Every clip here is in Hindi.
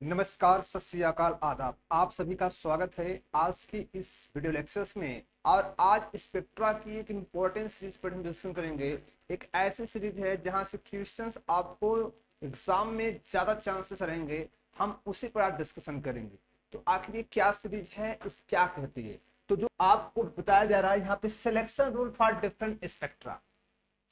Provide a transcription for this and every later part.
नमस्कार, सत श्री अकाल, आदाब। आप सभी का स्वागत है आज की इस वीडियो लेक्चर्स में। और आज स्पेक्ट्रा की एक इम्पोर्टेंट सीरीज पर हम डिस्कशन करेंगे। एक ऐसी सीरीज है जहां से क्वेश्चंस आपको एग्जाम में ज्यादा चांसेस रहेंगे, हम उसी पर आज डिस्कशन करेंगे। तो आखिर ये क्या सीरीज है, इस क्या कहती है? तो जो आपको बताया जा रहा है यहाँ पे, selection rule for different spectra.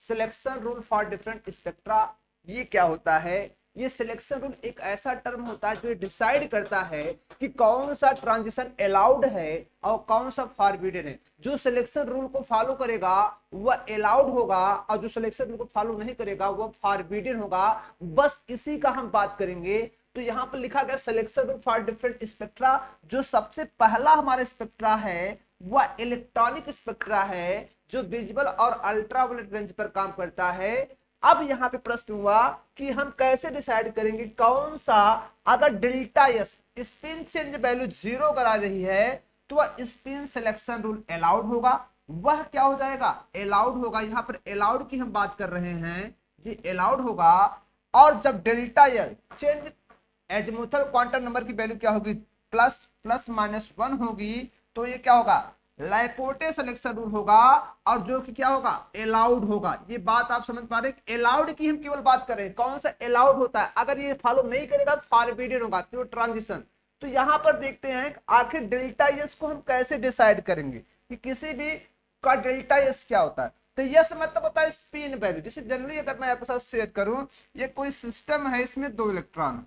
Selection rule for different spectra ये क्या होता है? ये सिलेक्शन रूल एक ऐसा टर्म होता है जो डिसाइड करता है कि कौन सा ट्रांजिशन अलाउड है और कौन सा फॉरबिडन है। जो सिलेक्शन रूल को फॉलो करेगा वह अलाउड होगा और जो सिलेक्शन रूल को फॉलो नहीं करेगा वह फॉरबिडन होगा। बस इसी का हम बात करेंगे। तो यहाँ पर लिखा गया selection rule for different spectra. जो सबसे पहला हमारा स्पेक्ट्रा है वह इलेक्ट्रॉनिक स्पेक्ट्रा है, जो विजिबल और अल्ट्रावायलेट रेंज पर काम करता है। अब यहाँ पे प्रश्न हुआ कि हम कैसे डिसाइड करेंगे कौन सा, अगर delta S spin change value 0 करा रही है तो वह स्पिन सिलेक्शन रूल अलाउड होगा। वह क्या हो जाएगा? अलाउड होगा। यहाँ पर अलाउड की हम बात कर रहे हैं, ये अलाउड होगा। और जब delta L change azimuthal quantum number की वैल्यू क्या होगी? प्लस प्लस माइनस 1 होगी, तो ये क्या होगा? लाइपोटे सिलेक्शन रूल होगा। और जो कि क्या होगा? अलाउड होगा। ये बात आप समझ पा रहे हैं? अलाउड की हम केवल बात कर रहे हैं, कौन सा अलाउड होता है। अगर ये फॉलो नहीं करेगा फॉरबिडन होगा, तो ट्रांजिशन। तो यहां पर देखते हैं आखिर डेल्टा एस को हम कैसे डिसाइड करेंगे कि किसी भी का डेल्टा एस क्या होता है। तो यस मतलब होता है स्पिन वैल्यू। जैसे जनरली अगर मैं आपके साथ शेयर करूं, ये कोई सिस्टम है, इसमें 2 इलेक्ट्रॉन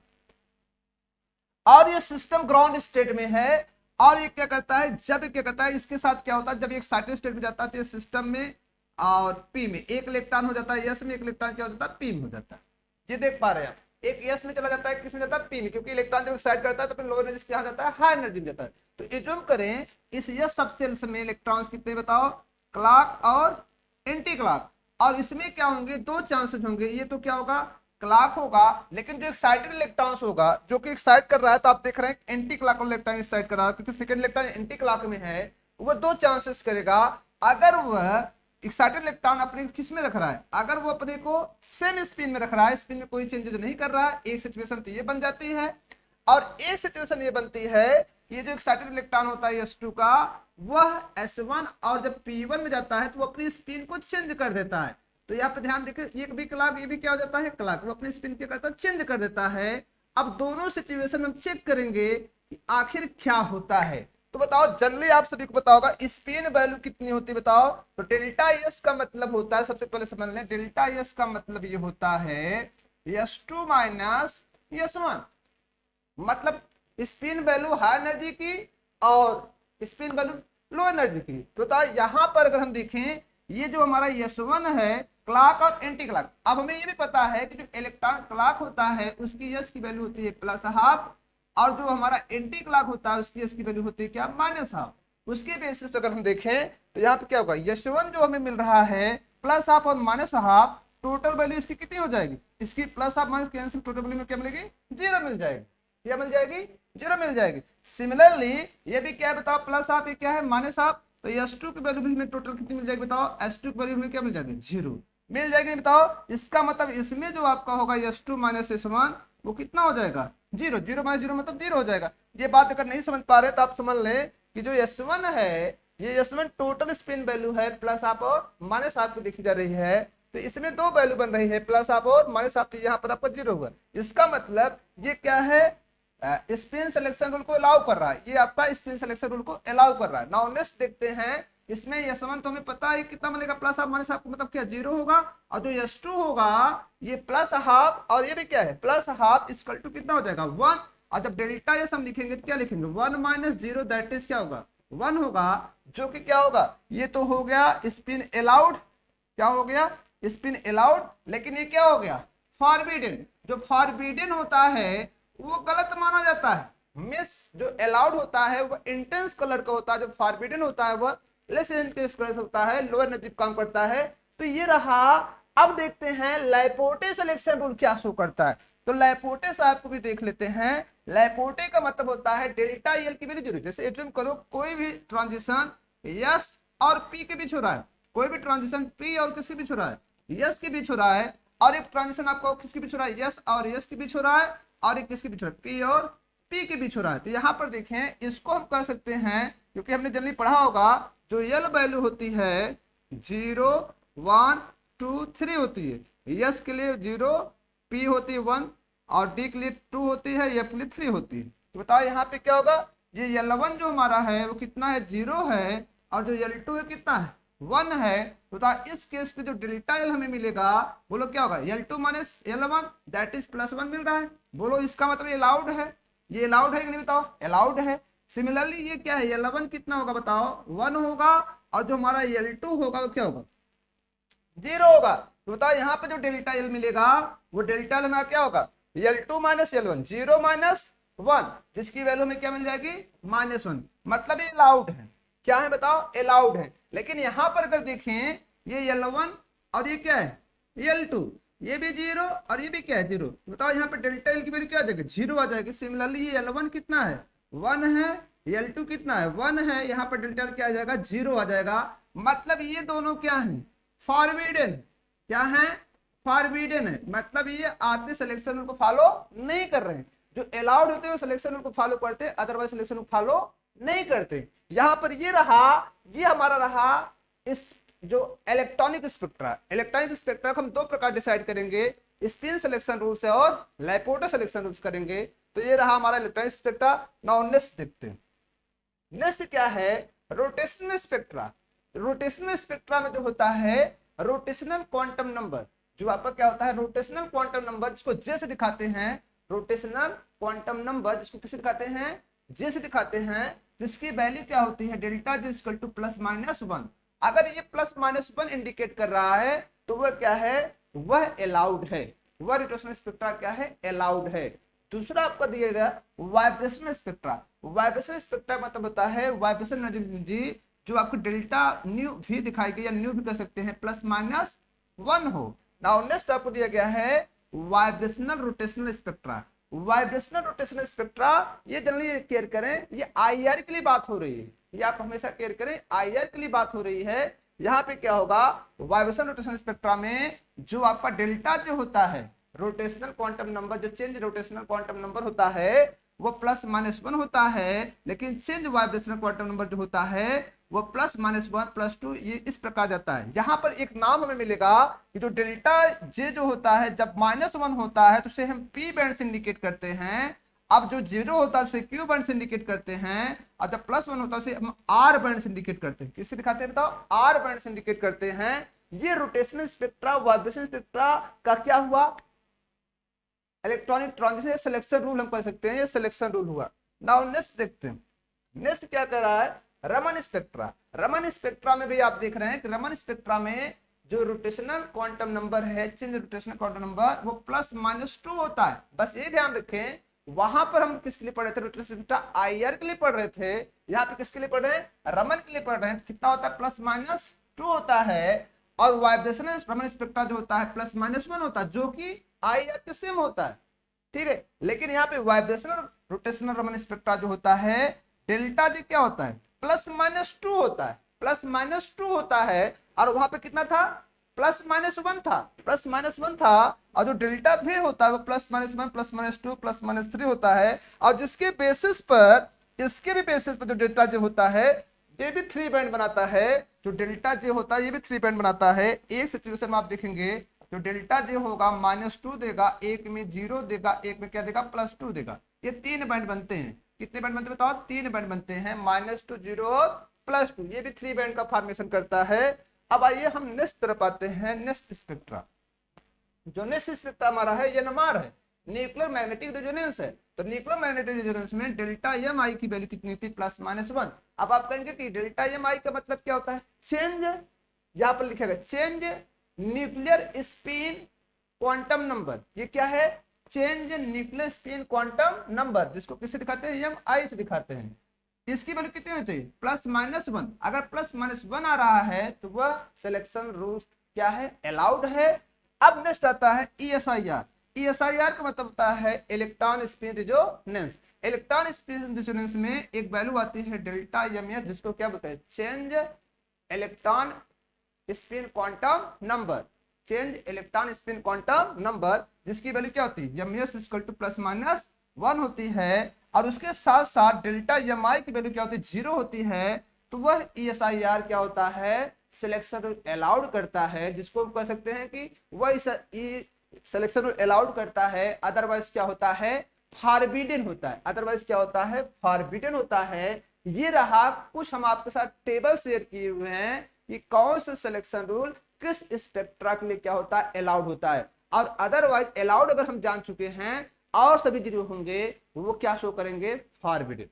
और ये सिस्टम ग्राउंड स्टेट में है। और ये क्या करता है, जब क्या करता है, इसके साथ क्या होता है, जब एक एक्साइटेड स्टेट में जाता है तो ये सिस्टम में और पी में एक इलेक्ट्रॉन हो जाता है, यस में एक इलेक्ट्रॉन क्या हो जाता है, पी में हो जाता है। ये देख पा रहे हैं, एक यस में चला जाता है, किस में जाता है, पी में, क्योंकि इलेक्ट्रॉन जब एक्साइट करता है तो फिर लोअर एनर्जी कहाँ जाता है, हाई एनर्जी में जाता है। तो एज्यूम करें इस यस सबसेल्स में इलेक्ट्रॉन्स कितने बताओ, क्लॉक और एंटी क्लॉक। और इसमें क्या होंगे, 2 चांसेस होंगे। ये तो क्या होगा, क्लॉक होगा, लेकिन जो एक्साइटेड इलेक्ट्रॉन्स होगा, जो कि एक्साइट कर रहा है, तो आप देख रहे हैं एंटी क्लॉक इलेक्ट्रॉन एक्साइट कर रहा है, क्योंकि सेकंड इलेक्ट्रॉन एंटी क्लॉक में है। वह 2 चांसेस करेगा। अगर वह एक्साइटेड इलेक्ट्रॉन अपने किस में रख रहा है, अगर वो अपने को सेम स्पिन में रख रहा है, स्पिन में कोई चेंजेस नहीं कर रहा है, एक सिचुएशन तो ये बन जाती है। और एक सिचुएशन ये बनती है, ये जो एक्साइटेड इलेक्ट्रॉन होता है S2 का, वह S1 और जब P1 में जाता है तो वो अपनी स्पिन को चेंज कर देता है। तो यहाँ पे ध्यान देखिए, एक भी क्लॉक, ये भी क्या हो जाता है, क्लॉक, वो अपनी स्पिन क्या करता है, चेंज कर देता है। अब दोनों सिचुएशन हम चेक करेंगे कि आखिर क्या होता है। तो बताओ, जनरली आप सभी को पता होगा स्पिन वैल्यू कितनी होती है, बताओ। तो डेल्टा एस का मतलब होता है, सबसे पहले समझ लें, डेल्टा एस का मतलब ये होता है S2 माइनस S1। मतलब स्पिन वैल्यू हाई एनर्जी की और स्पिन वैल्यू लो एनर्जी की। तो बताओ यहाँ पर अगर हम देखें, ये जो हमारा S1 है, क्लॉक और एंटी क्लॉक। अब हमें ये भी पता है कि जो इलेक्ट्रॉन क्लॉक होता है उसकी यस की वैल्यू होती है प्लस हाफ, और जो हमारा एंटी क्लॉक होता है उसकी यस की वैल्यू होती है क्या, माइनस हाफ। उसके बेसिस पर अगर हम देखें तो यहाँ पे क्या होगा, S1 जो हमें मिल रहा है प्लस हाफ और माइनस हाफ, टोटल वैल्यू इसकी कितनी हो जाएगी, इसकी plus half minus cancel, total value में क्या मिलेगी, 0 मिल जाएगी। क्या मिल जाएगी, 0 मिल जाएगी। सिमिलरली ये भी क्या है बताओ, प्लस हाफ, ये क्या है, माइनस हाफ। तो S2 की वैल्यू भी हमें टोटल कितनी मिल जाएगी बताओ, S2 की वैल्यू हमें क्या मिल जाएगी, 0 मिल जाएगी। बताओ, इसका मतलब इसमें जो आपका होगा S2 माइनस S1 वो कितना हो जाएगा, 0। 0 माइनस 0 मतलब 0 हो जाएगा। ये बात अगर नहीं समझ पा रहे तो आप समझ लें कि जो S1 है, ये S1 टोटल स्पिन वैल्यू है, प्लस हाफ और माइनस हाफ की देखी जा रही है। तो इसमें 2 वैल्यू बन रही है, प्लस हाफ और माइनस हाफ। यहाँ पर आपका 0 हुआ। इसका मतलब ये क्या है, स्पिन सिलेक्शन रूल को अलाउ कर रहा है। ये आपका स्पिन सिलेक्शन रूल को अलाउ कर रहा है। नाउ नेक्स्ट देखते हैं, इसमें S1 तो हमें पता है कितना मिलेगा, प्लस हाफ माइनस हाफ का मतलब क्या, 0 होगा। और जो S2 होगा ये प्लस हाफ और ये भी क्या है, प्लस हाफ, इक्वल टू कितना हो जाएगा, 1। और जब डेल्टा एस हम लिखेंगे तो क्या लिखेंगे, 1 माइनस 0 दैट इज क्या होगा, 1 होगा। जो कि क्या होगा, ये तो हो गया स्पिन अलाउड, क्या हो गया, स्पिन अलाउड। लेकिन ये क्या हो गया, फॉरबिडन। जो फॉरबिडन होता है वो गलत माना जाता है। मिस जो अलाउड होता है वो इंटेंस कलर का होता है, जो फॉरबिडन होता है वो लेस इंटेंस कलर होता है, लोअर एनर्जी काम करता है। तो ये रहा। अब देखते हैं लाइपोटे सिलेक्शन रूल क्या शो करता है। तो लाइपोटे साहब को भी देख लेते हैं। लाइपोटे का मतलब होता है डेल्टा एल की वैल्यू 0। जैसे एज्यूम करो कोई भी ट्रांजिशन यस और पी के बीच हो रहा है, कोई भी ट्रांजिशन पी और किसके बीच हो रहा है, यस के बीच हो रहा है। और एक ट्रांजिशन आपको किसके बीच हो रहा है, यस और यस के बीच हो रहा है। और एक किसके बीच हो रहा है, पी और पी के बीच हो रहा है। तो यहाँ पर देखें, इसको हम कह सकते हैं, क्योंकि हमने जनरली पढ़ा होगा जो यल वैल्यू होती है 0 1 2 3 होती है। यस के लिए 0, पी होती है 1 और डी के लिए 2 होती है, एफ के लिए 3 होती है। तो बताओ यहाँ पे क्या होगा, ये L1 जो हमारा है वो कितना है, 0 है, और जो L2 है कितना है, 1 है। तो बताओ इस केस पे जो डेल्टा एल हमें मिलेगा, बोलो क्या होगा, L2 minus L1 that is +1 मिल रहा है। बोलो इसका मतलब ये अलाउड है, ये अलाउड है कि नहीं, बताओ अलाउड है। सिमिलरली ये क्या है, L1 कितना होगा बताओ, 1 होगा, और जो हमारा L2 होगा वो क्या होगा, 0 होगा। तो बताओ यहाँ पे जो डेल्टा एल मिलेगा वो डेल्टा एल में क्या होगा, L2 माइनस L1, 0 माइनस 1, जिसकी वैल्यू में क्या मिल जाएगी, -1। मतलब ये अलाउड है, क्या है बताओ, अलाउड है। लेकिन यहां पर अगर देखें, ये L1 और ये क्या है, L2, ये भी 0 और ये भी क्या है, 0। बताओ यहाँ पे डेल्टा एल की वैल्यू क्या आ जाएगी, 0 आ जाएगी। सिमिलरली ये L1 कितना है, 1 है, L2 कितना है, 1 है, यहाँ पर डेल्टा एल क्या आ जाएगा, 0 आ जाएगा। मतलब ये दोनों क्या है, फॉरबिडन, क्या है, फॉरबिडन है। मतलब ये आपके सिलेक्शन रूल को फॉलो नहीं कर रहे हैं। जो अलाउड होते हैं सिलेक्शन रूल को फॉलो करते हैं, अदरवाइज सिलेक्शन रूल फॉलो नहीं करते। यहां पर ये रहा, ये हमारा रहा इस जो इलेक्ट्रॉनिक स्पेक्ट्रा। इलेक्ट्रॉनिक स्पेक्ट्रा को हम दो प्रकार डिसाइड करेंगे, स्पिन सिलेक्शन रूल से और लैपोर्टा सिलेक्शन रूल करेंगे। तो ये रहा हमारा इलेक्ट्रॉनिक स्पेक्ट्रा। नाउ नेक्स्ट देखते हैं, नेक्स्ट क्या है, रोटेशनल स्पेक्ट्रा। रोटेशनल स्पेक्ट्रा में जो होता है रोटेशनल क्वांटम नंबर, जो आपका क्या होता है, रोटेशनल क्वांटम नंबर, जिसको जे से दिखाते हैं, रोटेशनल क्वांटम नंबर जिसको किसे दिखाते हैं, जे से दिखाते हैं, जिसकी वैल्यू क्या होती है, डेल्टा जे इक्वल टू +-1। अगर ये +-1 इंडिकेट कर रहा है तो वह क्या है, वह अलाउड है, वह रोटेशनल स्पेक्ट्रा क्या है, अलाउड है। दूसरा आपका दिएगा वाइब्रेशनल स्पेक्ट्रा। वाइब्रेशनल स्पेक्ट्रा मतलब होता है वाइब्रेशन एनर्जी जो आपको डेल्टा न्यू भी दिखाएगी, या न्यू भी कर सकते हैं, +-1 हो। नाउ नेक्स्ट आपको दिया गया है vibrational rotational spectra. Vibrational rotational spectra ये जनरली केयर करें, ये आईआर के लिए बात हो रही है, ये आप हमेशा केयर करें, आईआर के लिए बात हो रही है। यहाँ पे क्या होगा, वाइब्रेशनल रोटेशनल स्पेक्ट्रा में जो आपका डेल्टा जो होता है, रोटेशनल क्वांटम नंबर, जो चेंज रोटेशनल क्वांटम नंबर होता है वो +-1 होता है, लेकिन चेंज वाइब्रेशनल क्वांटम नंबर जो होता है वो +-1 +2 ये इस प्रकार जाता है। यहाँ पर एक नाम हमें मिलेगा कि जो डेल्टा जे जो होता है जब -1 होता है तो उसे हम पी बैंड से इंडिकेट करते हैं, अब जो 0 होता है उसे क्यू बैंड से इंडिकेट करते हैं, और जब +1 होता है उसे हम आर बैंड से इंडिकेट करते हैं। किससे दिखाते हैं बताओ, आर बैंड से इंडिकेट करते हैं। ये रोटेशनल स्पेक्ट्रा वाइब्रेशनल स्पेक्ट्रा का क्या हुआ, इलेक्ट्रॉनिक ट्रांजिशन सिलेक्शन रूल हम कह सकते हैं, ये सिलेक्शन रूल हुआ। नाउ नेक्स्ट देखते हैं, नेक्स्ट क्या कर रहा है, रमन स्पेक्ट्रा। रमन स्पेक्ट्रा में भी आप देख रहे हैं कि रमन स्पेक्ट्रा में जो रोटेशनल क्वांटम नंबर है, चेंज रोटेशनल क्वांटम नंबर, वो +-2 होता है। बस ये ध्यान रखें, वहां पर हम किसके लिए पढ़ रहे थे, रोटेशनल स्पेक्ट्रा आईआर के लिए पढ़ रहे थे, यहाँ पे किसके लिए पढ़ रहे हैं, रमन के लिए पढ़ रहे हैं। कितना होता है, +-2 होता है। और वाइब्रेशनल रमन स्पेक्ट्रा जो होता है +-1 होता है, जो कि आईआर के सेम होता है, ठीक है। लेकिन यहाँ पे वाइब्रेशनल रोटेशनल रमन स्पेक्ट्रा जो होता है, डेल्टा जी क्या होता है, +-2 होता है, +-2 होता है। और वहां पे कितना था, +-1 था, +-1 था। और जो डेल्टा भी होता है वो +-1 +-2 +-3 होता है। और जिसके बेसिस पर, इसके भी बेसिस पर जो डेल्टा जे होता है ये भी 3 बैंड बनाता है। जो डेल्टा जे होता है ये भी 3 बैंड बनाता है। एक सिचुएशन में आप देखेंगे जो डेल्टा जे होगा -2 देगा, एक में 0 देगा, एक में क्या देगा, +2 देगा। ये 3 बैंड बनते हैं। कितने बैंड बनते हैं बताओ, 3 बैंड बनते हैं, -2 0 और +2। ये भी 3 बैंड का फॉर्मेशन करता है। अब आइए हम नेक्स्ट तरफ आते हैं, नेक्स्ट स्पेक्ट्रा। जो नेक्स्ट स्पेक्ट्रा हमारा है ये नमार है, न्यूक्लियर मैग्नेटिक रेजोनेंस है। तो न्यूक्लियर मैग्नेटिक रेजोनेंस में डेल्टा एम आई की वैल्यू कितनी थी, +-1। अब आप कहेंगे कि डेल्टा एम आई का मतलब क्या होता है, चेंज, यहाँ पर लिखेगा change nuclear spin quantum number. ये क्या है, change nuclear spin quantum number, जिसको किससे दिखाते हैं, एम आई से दिखाते हैं। इसकी वैल्यू कितनी होनी चाहिए, +-1। अगर +-1 आ रहा है तो वह सिलेक्शन रूल क्या है, अलाउड है। अब नेक्स्ट आता है ESIR। ESIR का मतलब होता है electron spin resonance. Electron spin resonance में एक वैल्यू आती है डेल्टा एम, जिसको क्या बोलते हैं, change electron spin quantum number. Change electron spin quantum number, जिसकी वैल्यू क्या होती है, M S equal to plus minus 1 होती है, और उसके साथ साथ डेल्टा एम आई की वैल्यू क्या होती है, 0 होती है, तो वह ESIR क्या होता है, सिलेक्शन रूल अलाउड करता है, जिसको हम कह सकते हैं कि वह सिलेक्शन रूल अलाउड करता है, अदरवाइज क्या होता है, फॉरबिडन होता है, अदरवाइज क्या होता है, फॉरबिडन होता है। ये रहा कुछ हम आपके साथ टेबल शेयर किए हुए हैं कि कौन सा सिलेक्शन रूल किस स्पेक्ट्रा के लिए क्या होता है, अलाउड होता है, और अदरवाइज अलाउड अगर हम जान चुके हैं और सभी जीरो होंगे वो क्या शो करेंगे, फॉरबिडन।